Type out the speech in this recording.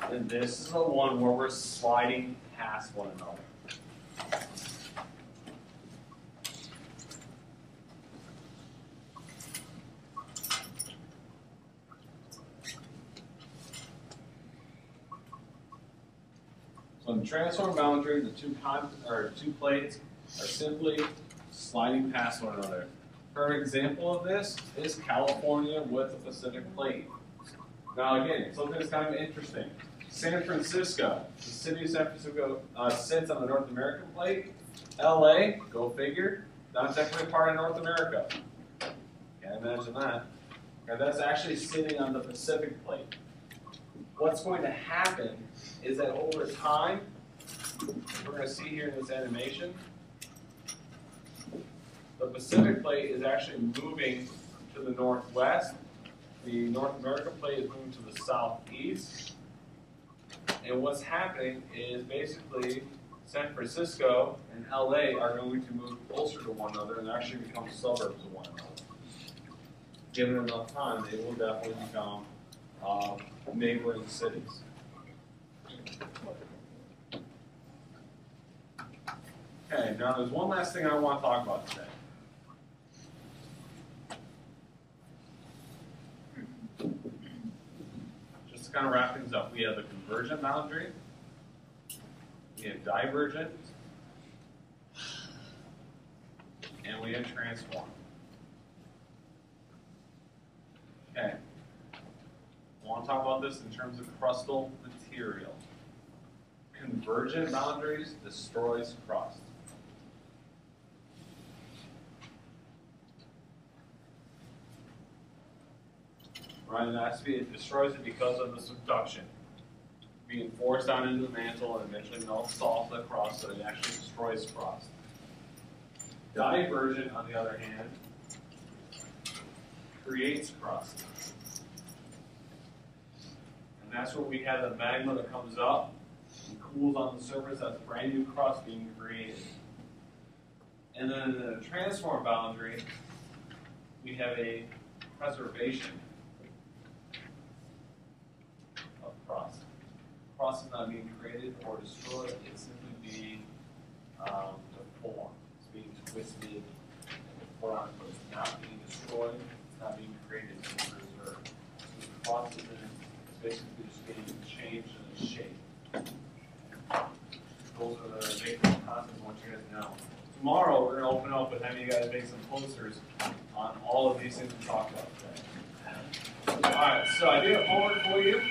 And this is the one where we're sliding past one another. So in the transform boundary, the two plates are simply sliding past one another. For an example of this is California with the Pacific plate. Now again, something that's kind of interesting. San Francisco, the city of San Francisco sits on the North American plate. LA, go figure, not technically part of North America. Can't imagine that. Okay, that's actually sitting on the Pacific plate. What's going to happen is that over time, we're going to see here in this animation, the Pacific plate is actually moving to the northwest. The North American plate is moving to the southeast. And what's happening is basically San Francisco and LA are going to move closer to one another and actually become suburbs of one another. Given enough time, they will definitely become neighboring cities. Okay, now there's one last thing I want to talk about today. Just to kind of wrap things up, we have the convergent boundary, we have divergent, and we have transform. Okay. I want to talk about this in terms of crustal material. Convergent boundaries destroys crust. Right, and it destroys it because of the subduction. Being forced down into the mantle and eventually melts off the crust, so it actually destroys crust. Divergent, on the other hand, creates crust. And that's where we have the magma that comes up and cools on the surface. That's brand new crust being created. And then in the transform boundary, we have a preservation of crust. Crust is not being created or destroyed, it's simply being deformed. It's being twisted and deformed, but it's not being destroyed, it's not being created, it's being preserved. So the crust is basically just getting changed in its shape. Those are the basic concepts I want you guys to know. Tomorrow we're going to open up with having you guys make some posters on all of these things we talked about today. Alright, so I did a homework for you.